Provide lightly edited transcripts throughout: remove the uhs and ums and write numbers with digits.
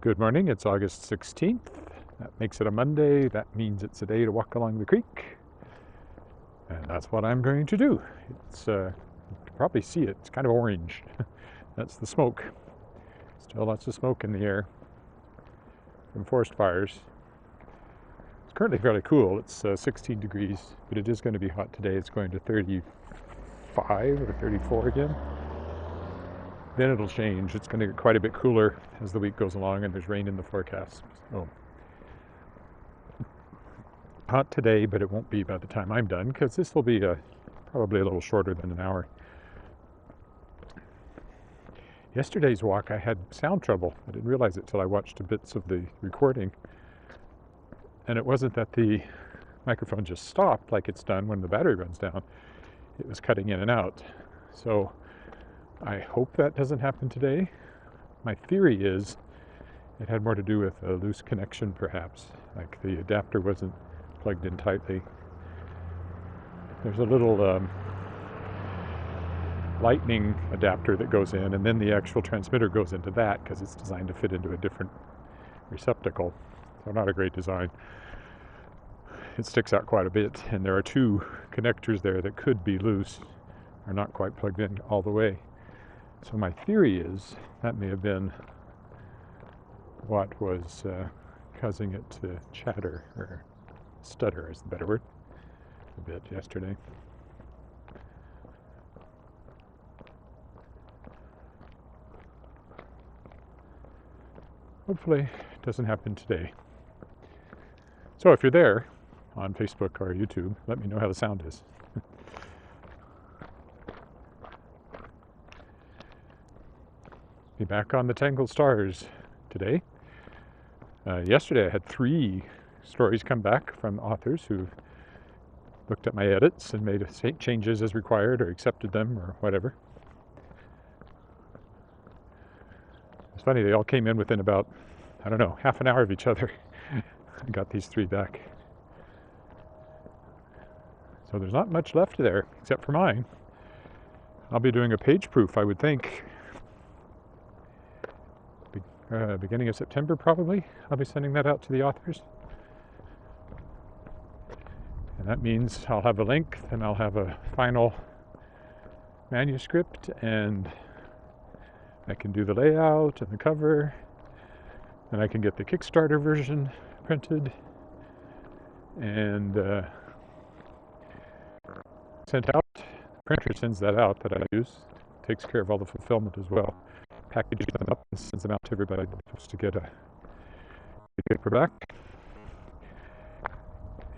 Good morning, it's August 16th. That makes it a Monday. That means it's a day to walk along the creek. And that's what I'm going to do. You can probably see it, it's kind of orange. That's the smoke. Still lots of smoke in the air from forest fires. It's currently fairly cool, it's 16 degrees, but it is going to be hot today. It's going to 35 or 34 again. Then it'll change. It's going to get quite a bit cooler as the week goes along, and there's rain in the forecast. So hot today, but it won't be by the time I'm done, because this will be probably a little shorter than an hour. Yesterday's walk, I had sound trouble. I didn't realize it till I watched bits of the recording. And it wasn't that the microphone just stopped like it's done when the battery runs down. It was cutting in and out. So I hope that doesn't happen today. My theory is it had more to do with a loose connection, perhaps. Like the adapter wasn't plugged in tightly. There's a little lightning adapter that goes in, and then the actual transmitter goes into that because it's designed to fit into a different receptacle. So not a great design. It sticks out quite a bit, and there are two connectors there that could be loose, are not quite plugged in all the way. So my theory is that may have been what was causing it to chatter, or stutter is the better word, a bit yesterday. Hopefully it doesn't happen today. So if you're there on Facebook or YouTube, let me know how the sound is. Be back on the Tangled Stars today. Yesterday I had 3 stories come back from authors who looked at my edits and made changes as required or accepted them or whatever. It's funny, they all came in within about, half an hour of each other. I got these 3 back. So there's not much left there except for mine. I'll be doing a page proof, I would think. Beginning of September, probably. I'll be sending that out to the authors. And that means I'll have a length, and I'll have a final manuscript, and I can do the layout and the cover, and I can get the Kickstarter version printed and sent out. The printer sends that out that I use. Takes care of all the fulfillment as well. Packages them up and sends them out to everybody just to get a paper back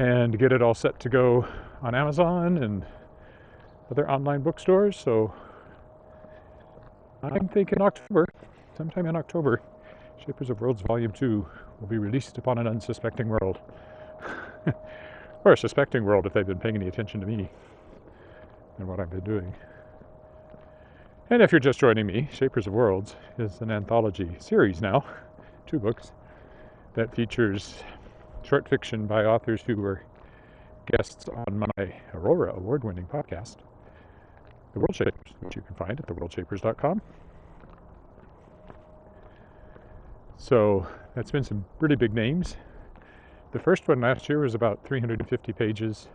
and get it all set to go on Amazon and other online bookstores. So I'm thinking October, sometime in October, Shapers of Worlds Volume 2 will be released upon an unsuspecting world. Or a suspecting world if they've been paying any attention to me and what I've been doing. And if you're just joining me, Shapers of Worlds is an anthology series now, 2 books, that features short fiction by authors who were guests on my Aurora award-winning podcast, The World Shapers, which you can find at theworldshapers.com. So that's been some really big names. The first one last year was about 350 pages,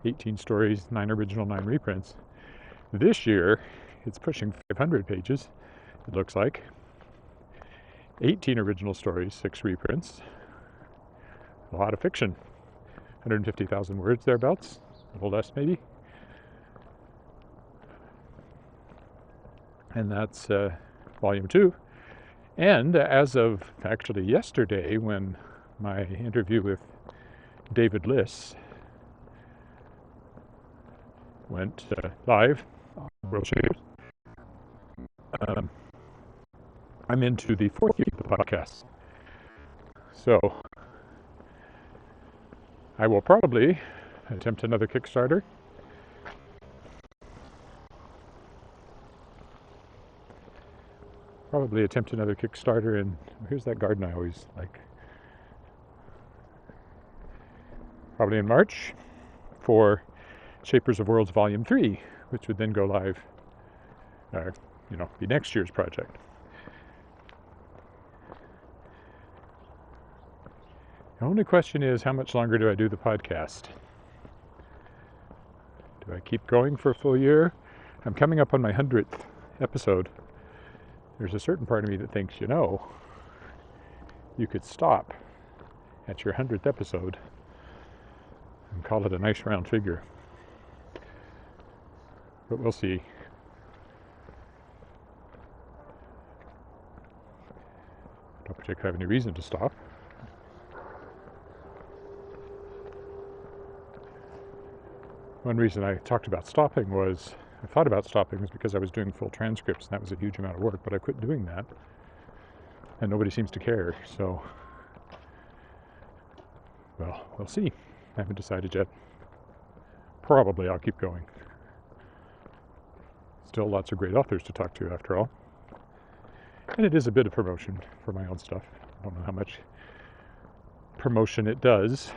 18 stories, 9 original, 9 reprints. This year, it's pushing 500 pages, it looks like. 18 original stories, 6 reprints. A lot of fiction. 150,000 words thereabouts, a little less maybe. And that's Volume 2. And as of actually yesterday, when my interview with David Liss went live on World Shapers, I'm into the 4th year of the podcast. So I will probably attempt another Kickstarter. And here's that garden I always like. Probably in March for Shapers of Worlds Volume 3, which would then go live, be next year's project. The only question is, how much longer do I do the podcast? Do I keep going for a full year? I'm coming up on my 100th episode. There's a certain part of me that thinks, you could stop at your 100th episode and call it a nice round figure. But we'll see. I don't particularly have any reason to stop. One reason I talked about stopping was, I thought about stopping was because I was doing full transcripts, and that was a huge amount of work, but I quit doing that. And nobody seems to care, so, well, we'll see. I haven't decided yet. Probably I'll keep going. Still lots of great authors to talk to, after all. And it is a bit of promotion for my own stuff. I don't know how much promotion it does,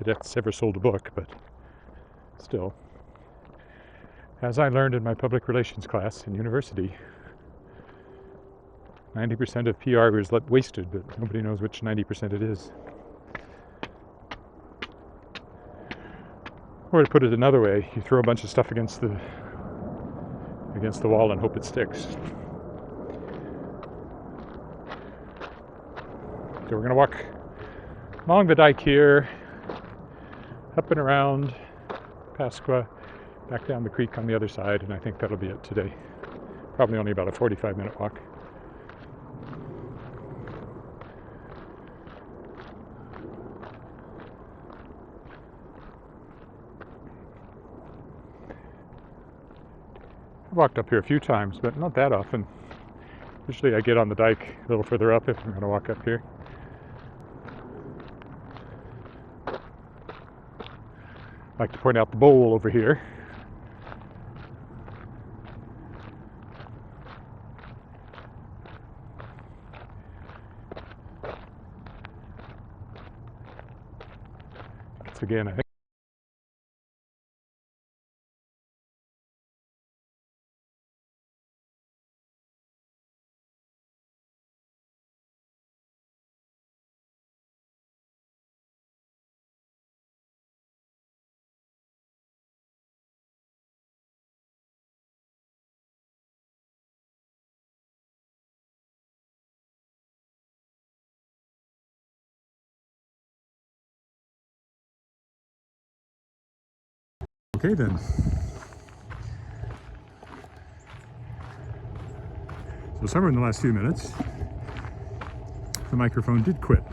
if it's ever sold a book, but still. As I learned in my public relations class in university, 90% of PR is wasted, but nobody knows which 90% it is. Or to put it another way, you throw a bunch of stuff against the wall and hope it sticks. So we're going to walk along the dike here, up and around Pasqua, back down the creek on the other side, and I think that'll be it today. Probably only about a 45-minute walk. I've walked up here a few times, but not that often. Usually I get on the dike a little further up if I'm going to walk up here. I'd like to point out the bowl over here. Once again, I think okay then. So somewhere in the last few minutes, the microphone did quit.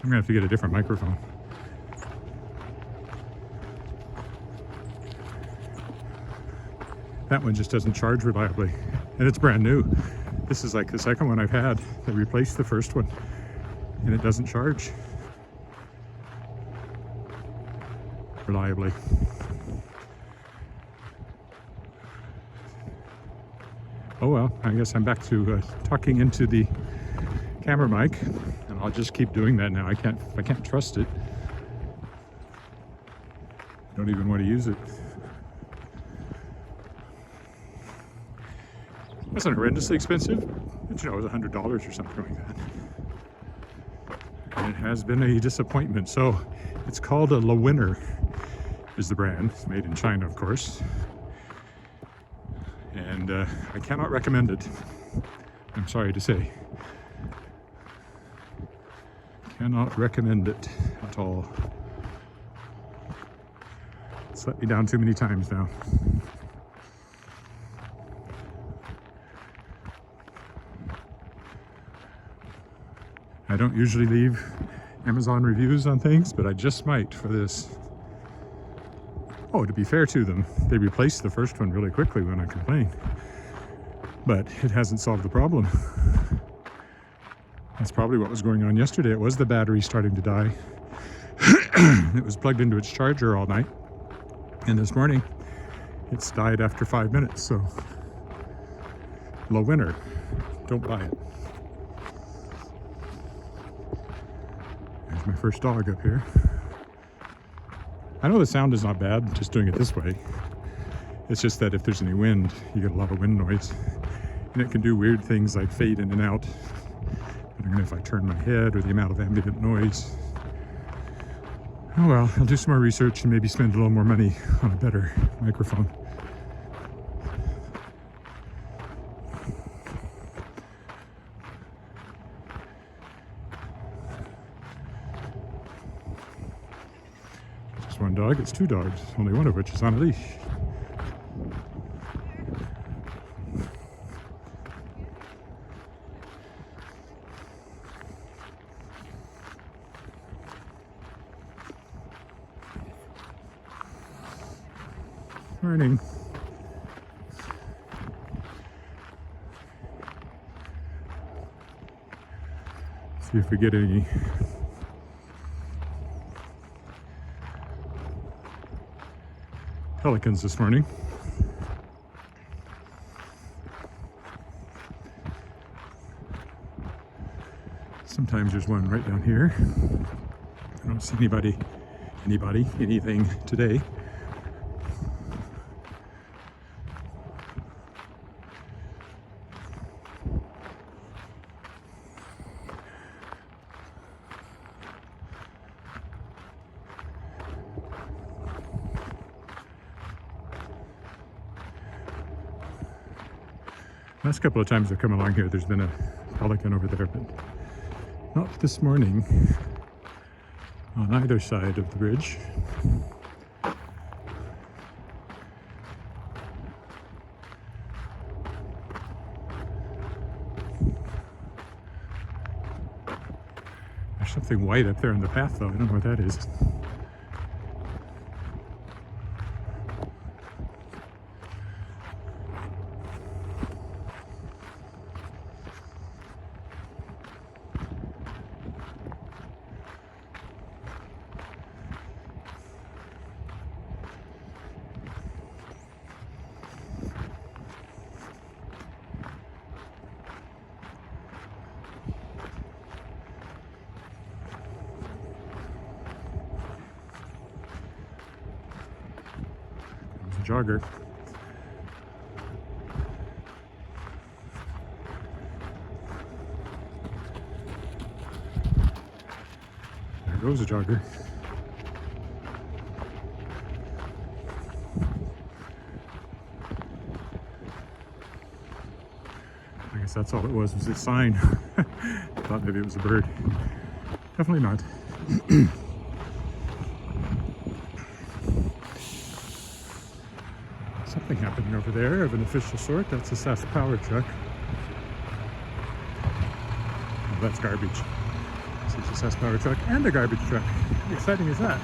I'm going to have to get a different microphone. That one just doesn't charge reliably, and it's brand new. This is like the second one I've had that replaced the first one, and it doesn't charge reliably. Oh well, I guess I'm back to talking into the camera mic, and I'll just keep doing that now. I can't trust it. I don't even want to use it. It wasn't horrendously expensive. It was $100 or something like that. And it has been a disappointment. So it's called a Lewinner is the brand. It's made in China, of course. And I cannot recommend it. I'm sorry to say. Cannot recommend it at all. It's let me down too many times now. I don't usually leave Amazon reviews on things, but I just might for this. Oh, to be fair to them, they replaced the first one really quickly when I complained. But it hasn't solved the problem. That's probably what was going on yesterday. It was the battery starting to die. It was plugged into its charger all night. And this morning, it's died after 5 minutes, so Lewinner, don't buy it. There's my first dog up here. I know the sound is not bad, just doing it this way. It's just that if there's any wind, you get a lot of wind noise. And it can do weird things like fade in and out. I don't know if I turn my head or the amount of ambient noise. Oh well, I'll do some more research and maybe spend a little more money on a better microphone. Just one dog, it's two dogs, only one of which is on a leash. Morning. See if we get any pelicans this morning. Sometimes there's one right down here. I don't see anything today. Last couple of times I've come along here, there's been a pelican over there, but not this morning on either side of the bridge. There's something white up there in the path, though. I don't know what that is. Jogger. There goes a jogger. I guess that's all it was a sign. I thought maybe it was a bird. Definitely not. Something happening over there of an official sort. That's a Sask power truck. Oh, that's garbage. So it's a Sask power truck and a garbage truck. How exciting is that?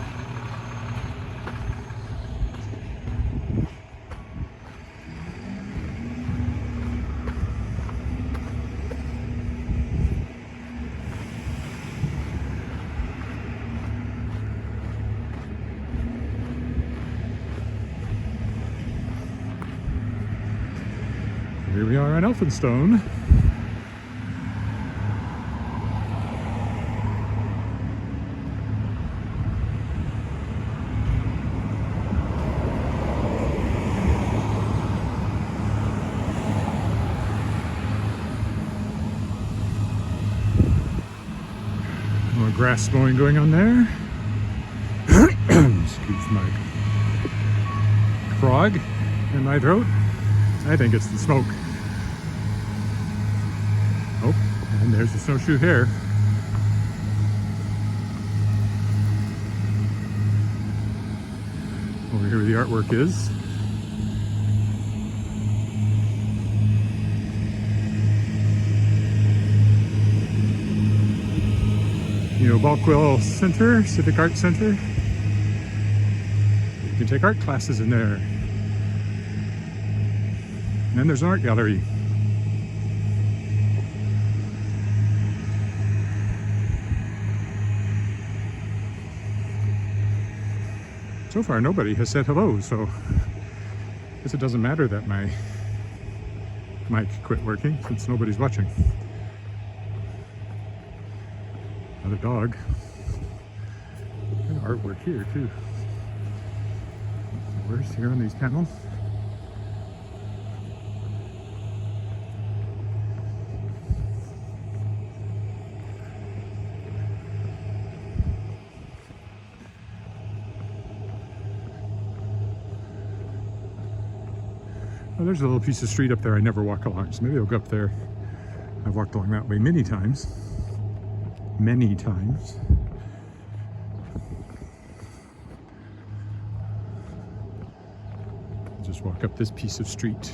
Here we are on Elphinstone. More grass mowing going on there. Excuse my frog in my throat. I think it's the smoke. Oh, and there's the snowshoe hare. Over here where the artwork is. You know, Balkwell Center, Civic Arts Center. You can take art classes in there. And then there's an art gallery. So far, nobody has said hello, so I guess it doesn't matter that my mic quit working since nobody's watching. Another dog. And artwork here, too. Where's here on these panels? Well, there's a little piece of street up there I never walk along, so maybe I'll go up there. I've walked along that way many times. Many times. Just walk up this piece of street.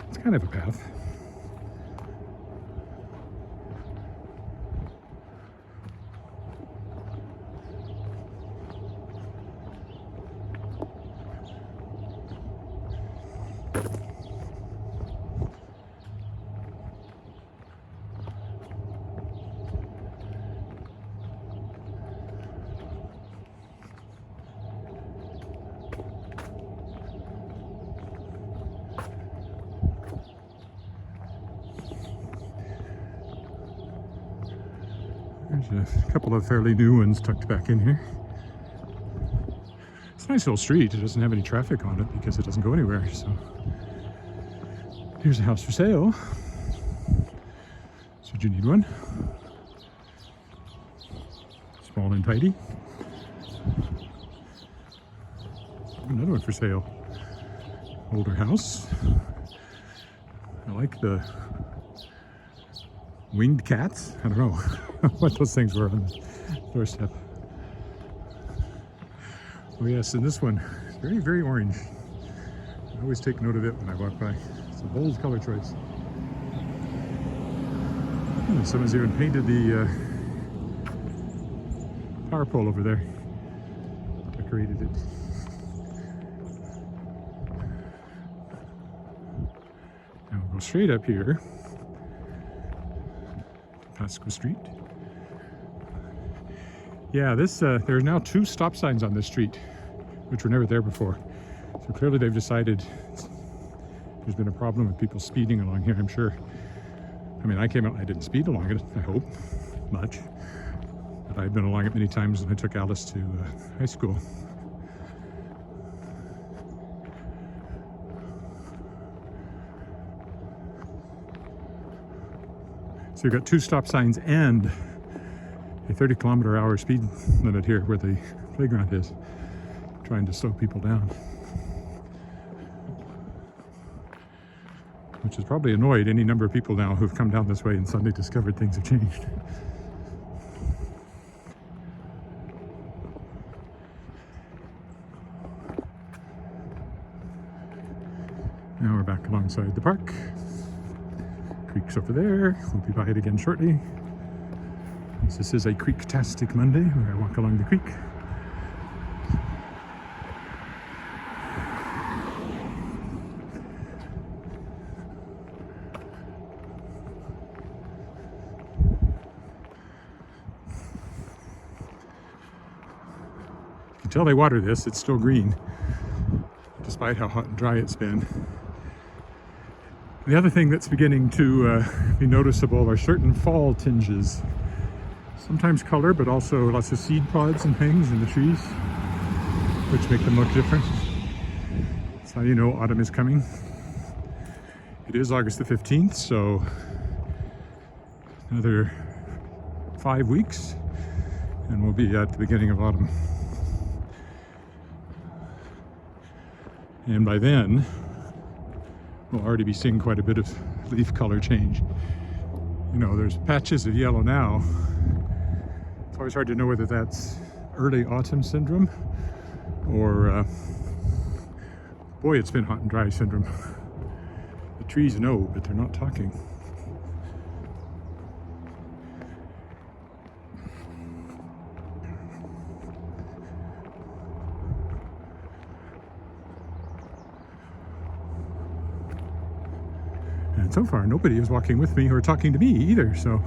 It's kind of a path. There's a couple of fairly new ones tucked back in here. It's a nice little street. It doesn't have any traffic on it because it doesn't go anywhere. So here's a house for sale. So do you need one? Small and tidy. Another one for sale. Older house. I like the winged cats. I don't know what those things were on the doorstep. Oh yes, and this one, very, very orange. I always take note of it when I walk by. It's a bold color choice. Oh, someone's even painted the power pole over there. Decorated it. Now we'll go straight up here. Pasco Street. Yeah, this there are now 2 stop signs on this street, which were never there before. So clearly they've decided there's been a problem with people speeding along here, I'm sure. I mean, I came out, I didn't speed along it, I hope, much. But I've been along it many times when I took Alice to high school. So you've got 2 stop signs and a 30-kilometer-hour speed limit here where the playground is, trying to slow people down. Which has probably annoyed any number of people now who've come down this way and suddenly discovered things have changed. Now we're back alongside the park. Creek's over there. We'll be by it again shortly. This is a Creektastic Monday where I walk along the creek. You can tell they water this, it's still green, despite how hot and dry it's been. The other thing that's beginning to be noticeable are certain fall tinges. Sometimes color, but also lots of seed pods and things in the trees, which make them look different. That's how you know autumn is coming. It is August the 15th, so another 5 weeks, and we'll be at the beginning of autumn. And by then, we'll already be seeing quite a bit of leaf color change. You know, there's patches of yellow now. It's always hard to know whether that's early autumn syndrome or, boy, it's been hot and dry syndrome. The trees know, but they're not talking. And so far, nobody is walking with me or talking to me either, so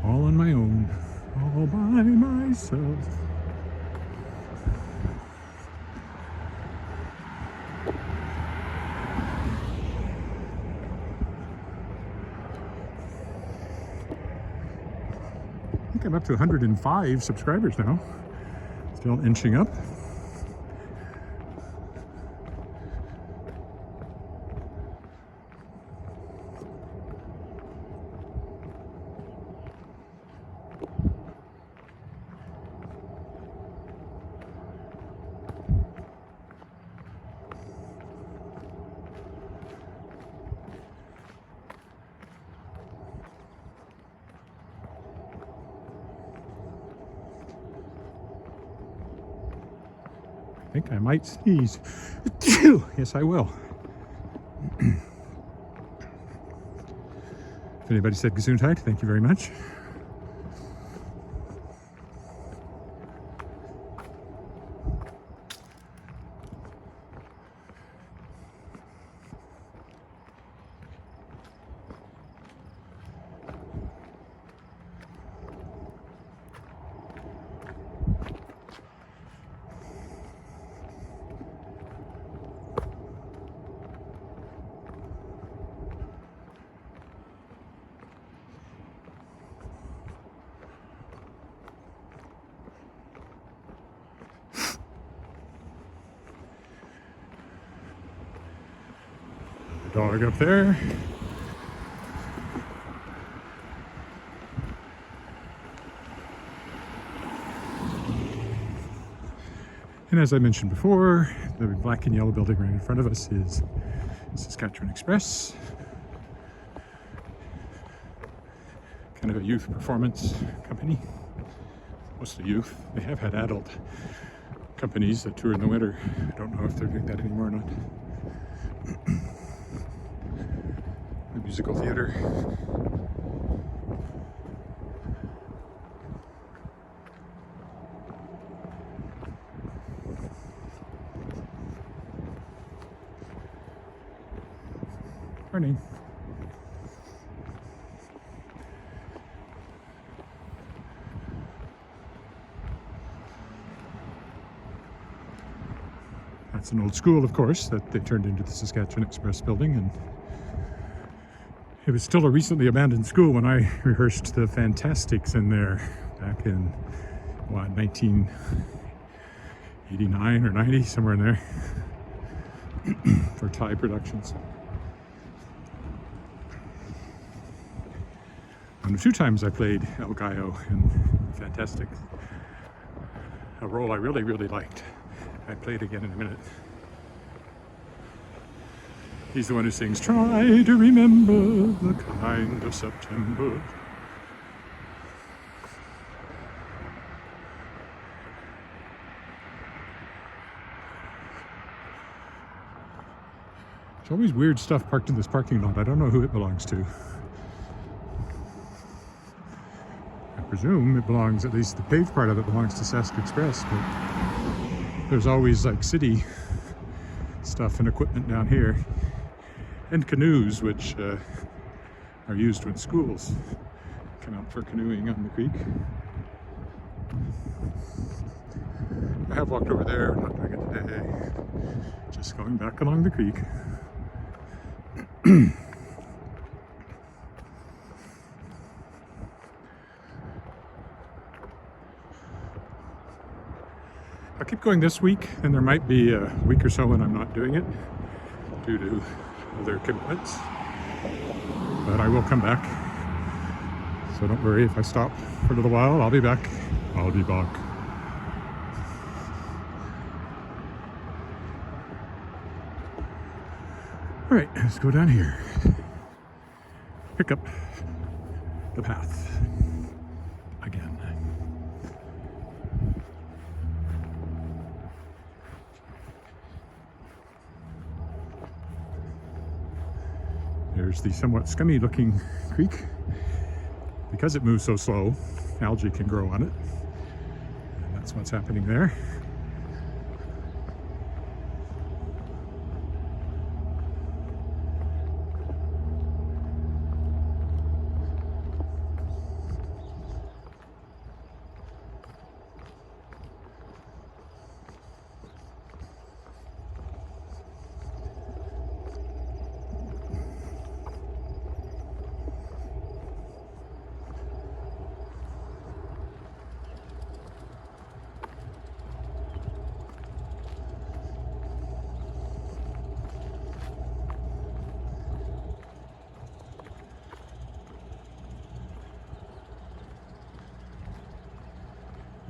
all on my own, all by myself. think I'm up to 105 subscribers now. Still inching up. I think I might sneeze. Yes, I will. If anybody said Gesundheit, thank you very much. Dog up there. And as I mentioned before, the black and yellow building right in front of us is Saskatchewan Express. Kind of a youth performance company. Mostly youth. They have had adult companies that tour in the winter. I don't know if they're doing that anymore or not. The musical theater. Morning. That's an old school, of course, that they turned into the Saskatchewan Express building, and it was still a recently abandoned school when I rehearsed the Fantastics in there back in, what, 1989 or 90, somewhere in there, for Thai productions. And 2 times I played El Gallo in Fantastic, a role I really, really liked. I play it again in a minute. He's the one who sings, "Try to remember the kind of September." There's always weird stuff parked in this parking lot. I don't know who it belongs to. I presume it belongs, at least the paved part of it belongs to Sask Express, but there's always like city stuff and equipment down here, and canoes, which are used when schools come out for canoeing on the creek. I have walked over there, not doing it today, just going back along the creek. I'll keep going this week, and there might be a week or so when I'm not doing it due to other commitments, but I will come back, so don't worry if I stop for a little while. I'll be back. I'll be back. All right, let's go down here. Pick up the path again. There's the somewhat scummy looking creek. Because it moves so slow, algae can grow on it. And that's what's happening there.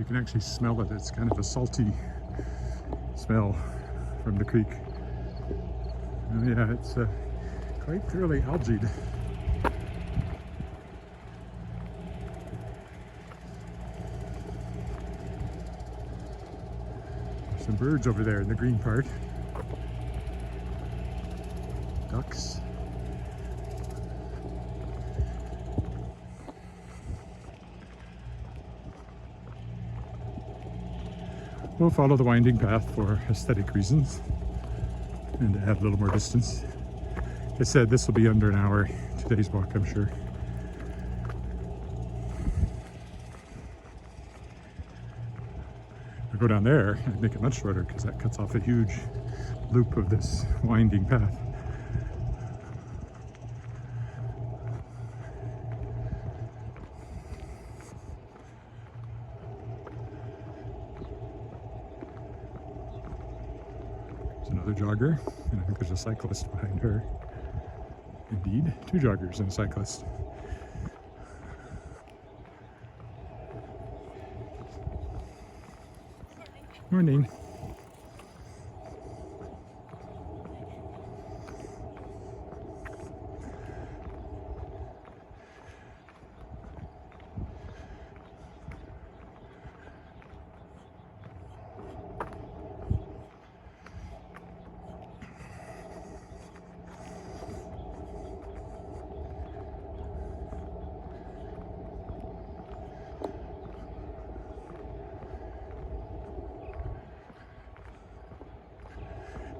You can actually smell it. It's kind of a salty smell from the creek. Oh yeah, it's quite thoroughly algaed. Some birds over there in the green part. Ducks. We'll follow the winding path for aesthetic reasons and to add a little more distance. Like I said, this will be under an hour, today's walk, I'm sure. If I go down there, I'd make it much shorter because that cuts off a huge loop of this winding path. Another jogger, and I think there's a cyclist behind her. Indeed, two joggers and a cyclist. Morning.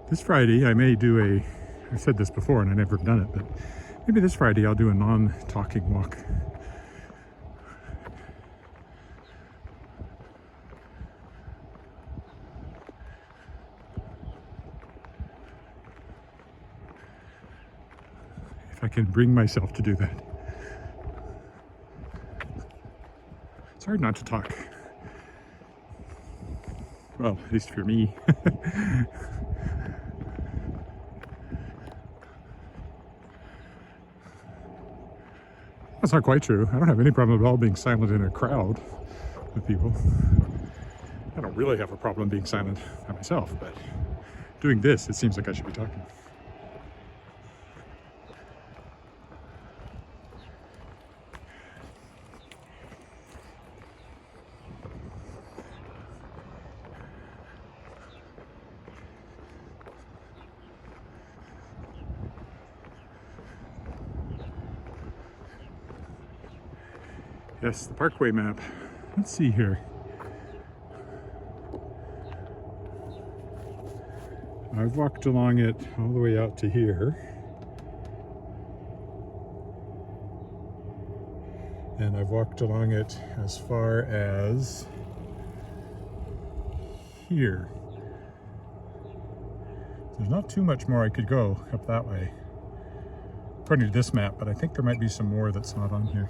This Friday I may do I've said this before and I've never done it, but maybe this Friday I'll do a non-talking walk. If I can bring myself to do that. It's hard not to talk. Well, at least for me. That's not quite true. I don't have any problem at all being silent in a crowd with people. I don't really have a problem being silent by myself, but doing this, it seems like I should be talking. Yes, the parkway map. Let's see here. I've walked along it all the way out to here. And I've walked along it as far as here. There's not too much more I could go up that way, according to this map, but I think there might be some more that's not on here.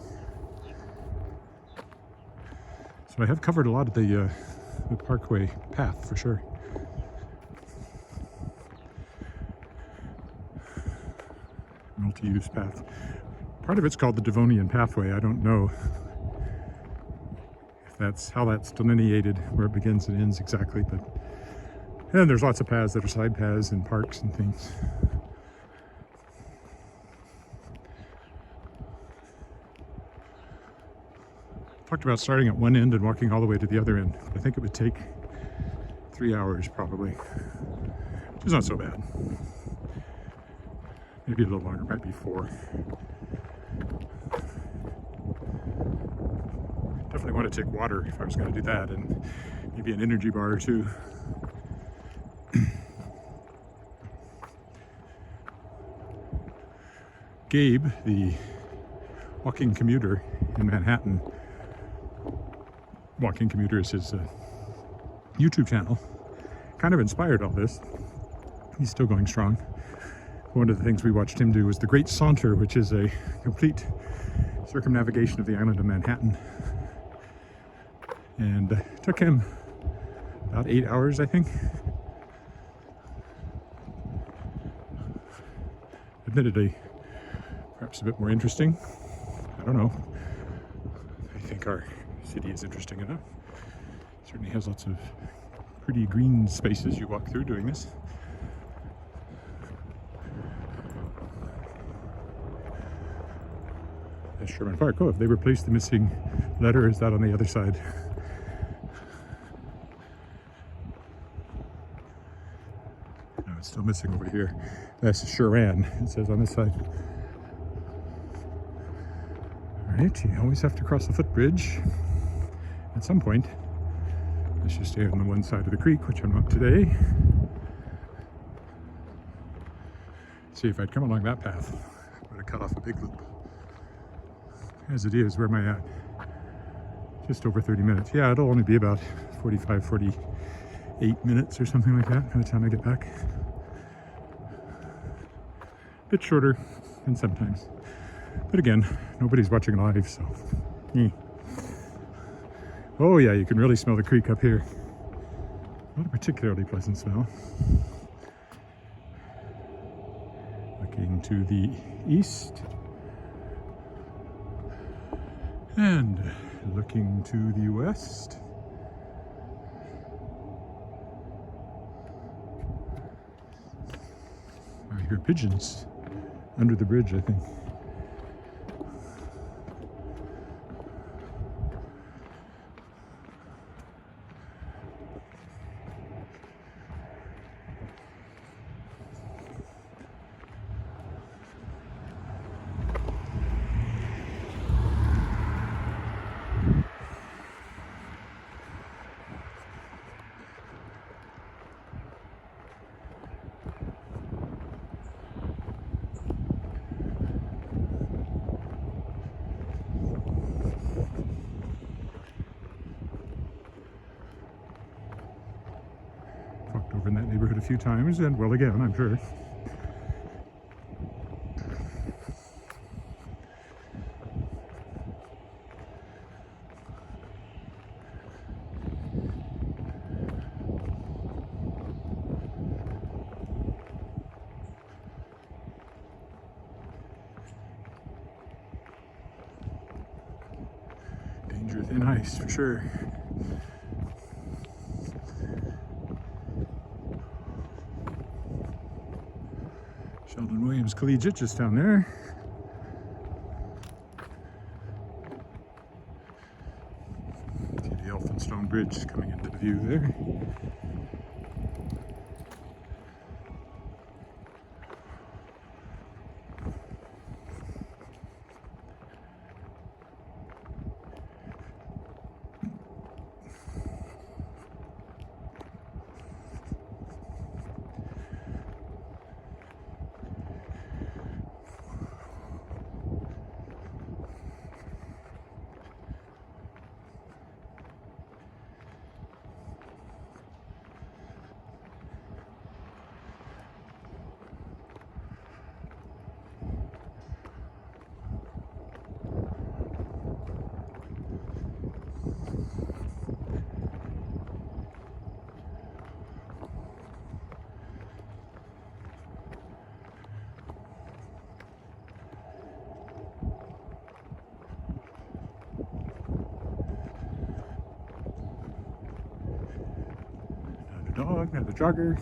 So I have covered a lot of the parkway path for sure. Multi-use path. Part of it's called the Devonian Pathway. I don't know if that's how that's delineated, where it begins and ends exactly, but and there's lots of paths that are side paths and parks and things. Talked about starting at one end and walking all the way to the other end. I think it would take 3 hours probably, which is not so bad. Maybe a little longer, might be 4. Definitely want to take water if I was going to do that, and maybe an energy bar or two. Gabe, the walking commuter in Manhattan, Walking Commuter is his YouTube channel, kind of inspired all this. He's still going strong. One of the things we watched him do was the Great Saunter, which is a complete circumnavigation of the island of Manhattan. And it took him about 8 hours, I think. Admittedly, perhaps a bit more interesting. I don't know. I think our city is interesting enough. Certainly has lots of pretty green spaces you walk through doing this. That's Sherman Park. Oh, if they replaced the missing letter, is that on the other side? No, it's still missing over here. That's Sharan, it says on this side. Alright, you always have to cross the footbridge at some point. Let's just stay on the one side of the creek, which I'm not today. See, if I'd come along that path, I would have cut off a big loop. As it is, where am I at? Just over 30 minutes. Yeah, it'll only be about 45, 48 minutes or something like that by the time I get back. A bit shorter than sometimes. But again, nobody's watching live, so. Oh yeah, you can really smell the creek up here. Not a particularly pleasant smell. Looking to the east. And looking to the west. I hear pigeons under the bridge, I think. Over in that neighborhood a few times, and well, again, I'm sure. Danger thin ice for sure. Sheldon Williams Collegiate just down there. See the Elphinstone Bridge coming into the view there. Dog, and a jogger.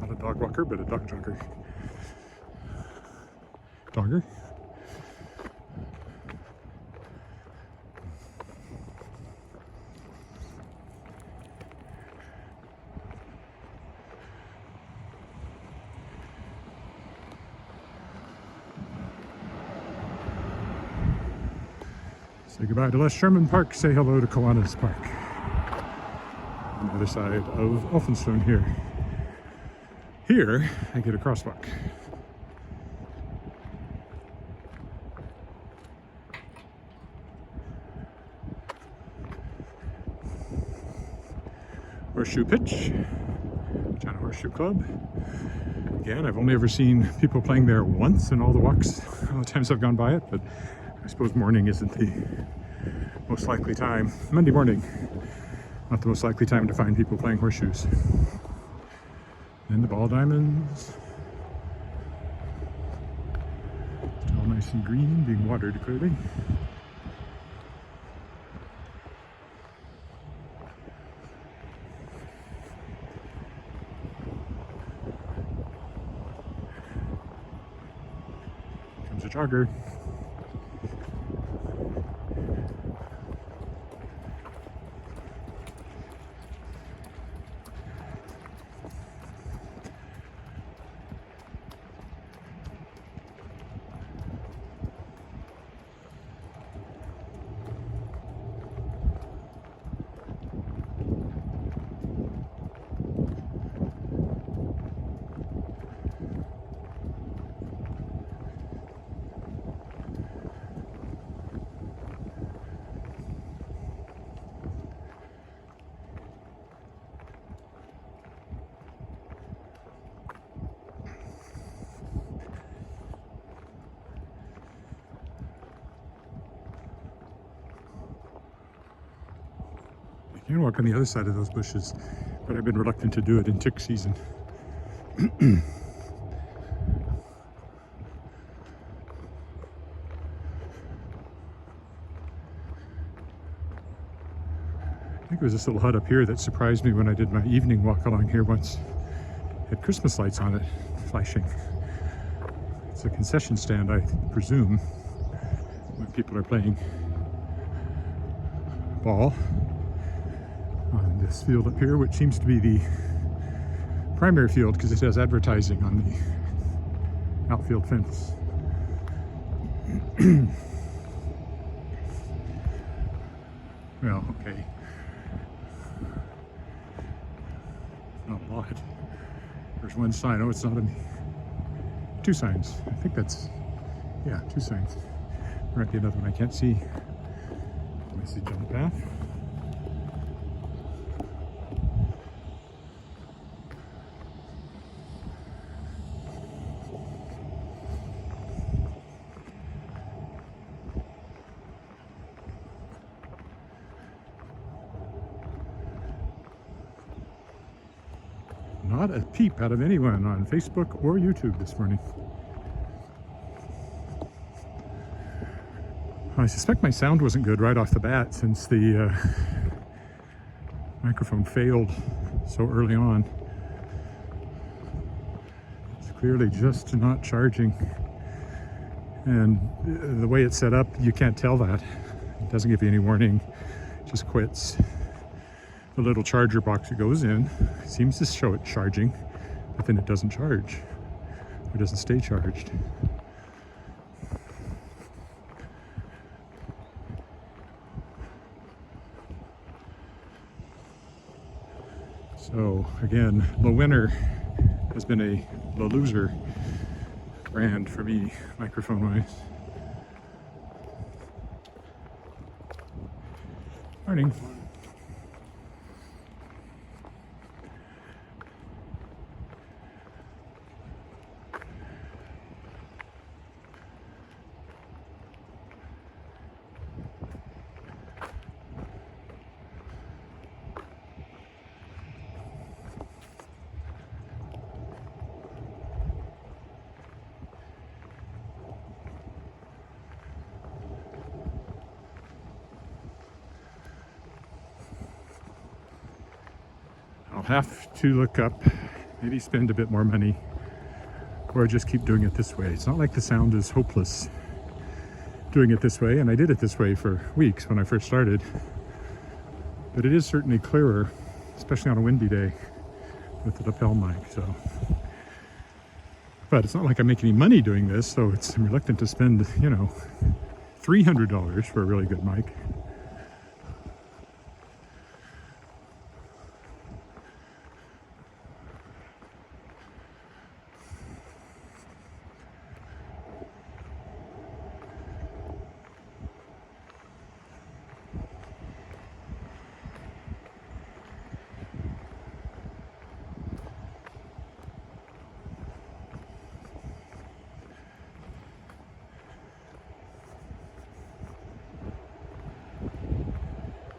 Not a dog walker, but a dog jogger. Dogger. Say goodbye to Les Sherman Park, say hello to Kiwanis Park. On the other side of Elphinstone here. Here, I get a crosswalk. Horseshoe Pitch, China Horseshoe Club. Again, I've only ever seen people playing there once in all the walks, all the times I've gone by it, but I suppose morning isn't the most likely time. Monday morning. Not the most likely time to find people playing horseshoes. And the ball diamonds. Still nice and green, being watered clearly. jogger. You can walk on the other side of those bushes, but I've been reluctant to do it in tick season. I think it was this little hut up here that surprised me when I did my evening walk along here once. It had Christmas lights on it, flashing. It's a concession stand, I presume, when people are playing ball on this field up here, which seems to be the primary field because it has advertising on the outfield fence. Well, okay. Not a lot. There's one sign. Oh, it's not two signs. I think that's, yeah, two signs. There might be another one I can't see. Message on the path. Not a peep out of anyone on Facebook or YouTube this morning. I suspect my sound wasn't good right off the bat since the microphone failed so early on. It's clearly just not charging. And the way it's set up, you can't tell that. It doesn't give you any warning, it just quits. The little charger box it goes in seems to show it charging, but then it doesn't charge. It doesn't stay charged. So again, low winner has been a low loser brand for me, microphone wise. Morning. I'll have to look up, maybe spend a bit more money, or just keep doing it this way. It's not like the sound is hopeless doing it this way, and I did it this way for weeks when I first started. But it is certainly clearer, especially on a windy day with the lapel mic. So, but it's not like I make any money doing this, so I'm reluctant to spend, you know, $300 for a really good mic.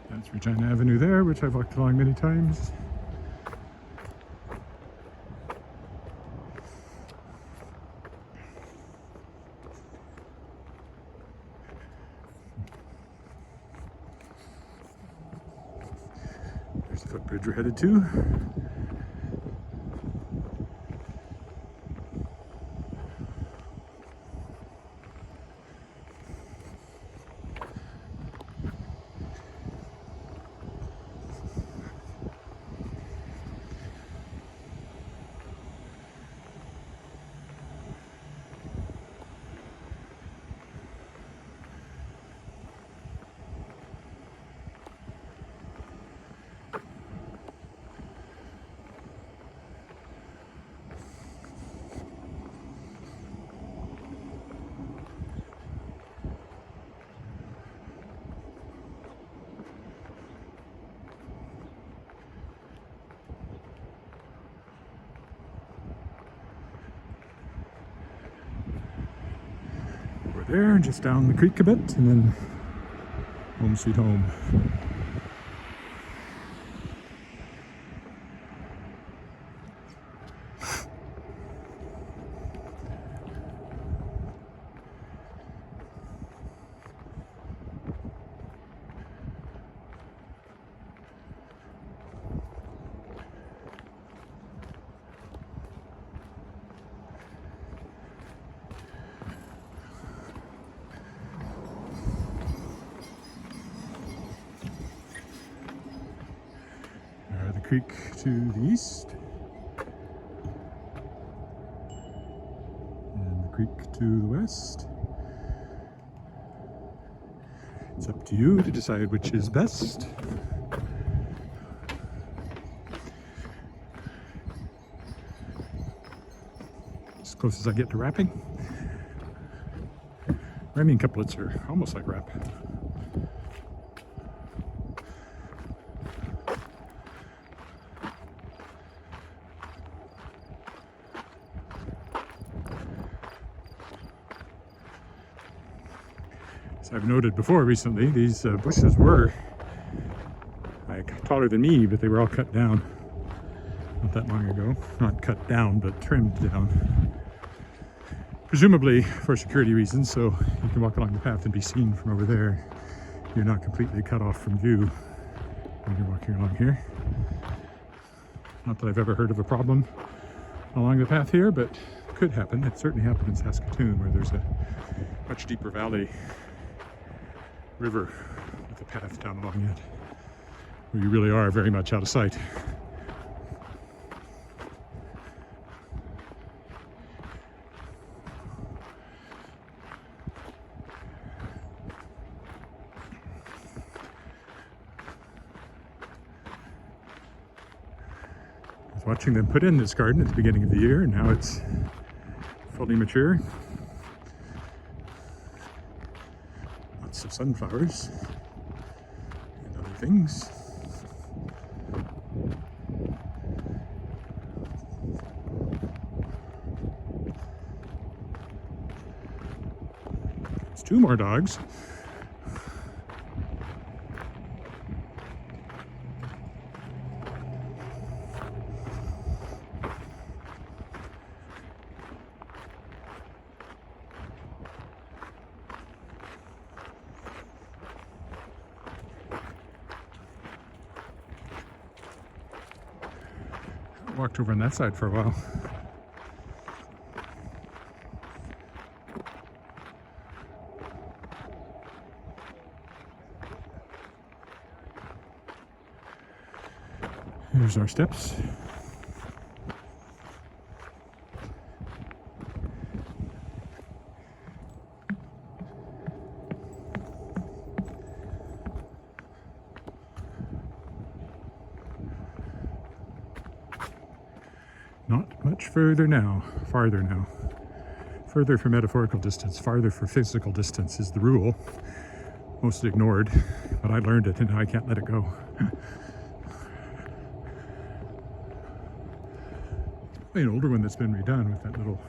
That's Regina Avenue there, which I've walked along many times. There's the footbridge we're headed to. there, just down the creek a bit, and then home sweet home. Creek to the east, and the creek to the west. It's up to you to decide which is best. As close as I get to rapping. Rhyming couplets are almost like rap. I've noted before recently, these bushes were like taller than me, but they were all cut down not that long ago. Not cut down, but trimmed down. Presumably for security reasons, so you can walk along the path and be seen from over there. You're not completely cut off from view when you're walking along here. Not that I've ever heard of a problem along the path here, but it could happen. It certainly happened in Saskatoon, where there's a much deeper valley river with a path down along it, where you really are very much out of sight. I was watching them put in this garden at the beginning of the year, and now it's fully mature. Of sunflowers and other things. There's two more dogs. Walked over on that side for a while. Here's our steps. Not much farther now. Further for metaphorical distance, farther for physical distance is the rule. Mostly ignored, but I learned it and now I can't let it go. An older one that's been redone with that little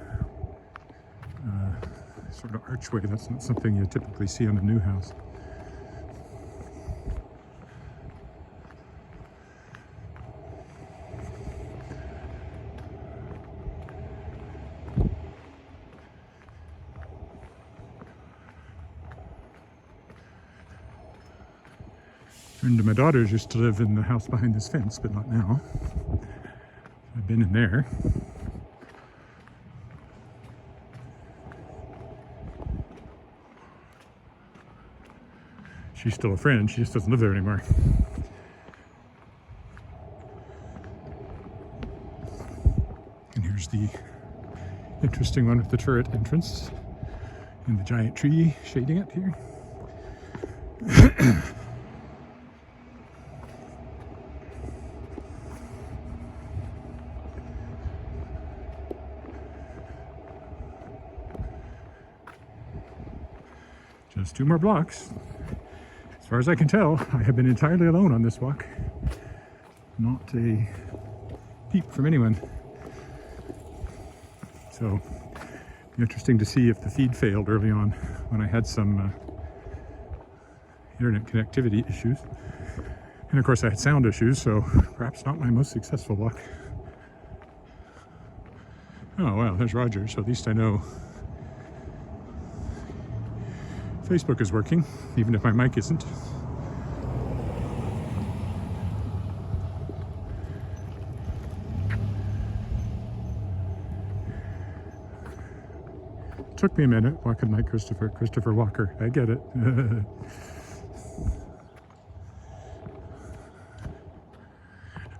sort of archway. That's not something you typically see on a new house. And my daughters used to live in the house behind this fence, but not now. I've been in there. She's still a friend, she just doesn't live there anymore. And here's the interesting one with the turret entrance and the giant tree shading it here. Just 2 more blocks. As far as I can tell, I have been entirely alone on this walk. Not a peep from anyone. So, Interesting to see if the feed failed early on when I had some internet connectivity issues. And of course I had sound issues, so perhaps not my most successful walk. Oh wow, there's Roger, so at least I know Facebook is working, even if my mic isn't. Took me a minute walking like Christopher Walker. I get it.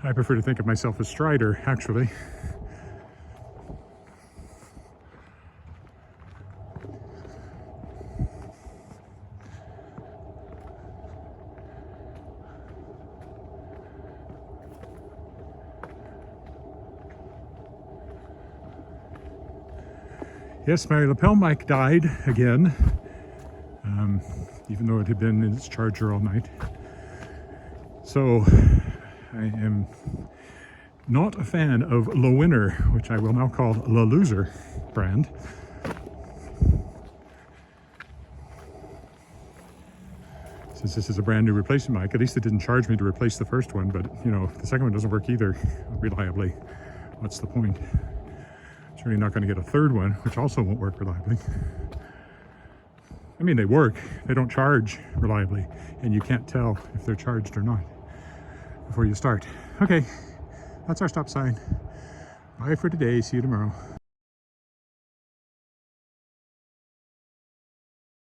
I prefer to think of myself as Strider, actually. Yes, my lapel mic died again, even though it had been in its charger all night. So I am not a fan of La Winner, which I will now call La Loser brand. Since this is a brand new replacement mic, at least it didn't charge me to replace the first one, but you know, if the second one doesn't work either reliably, what's the point? Certainly not going to get a third one, which also won't work reliably. I mean, they work, they don't charge reliably, and you can't tell if they're charged or not before you start. Okay, that's our stop sign. Bye for today, see you tomorrow.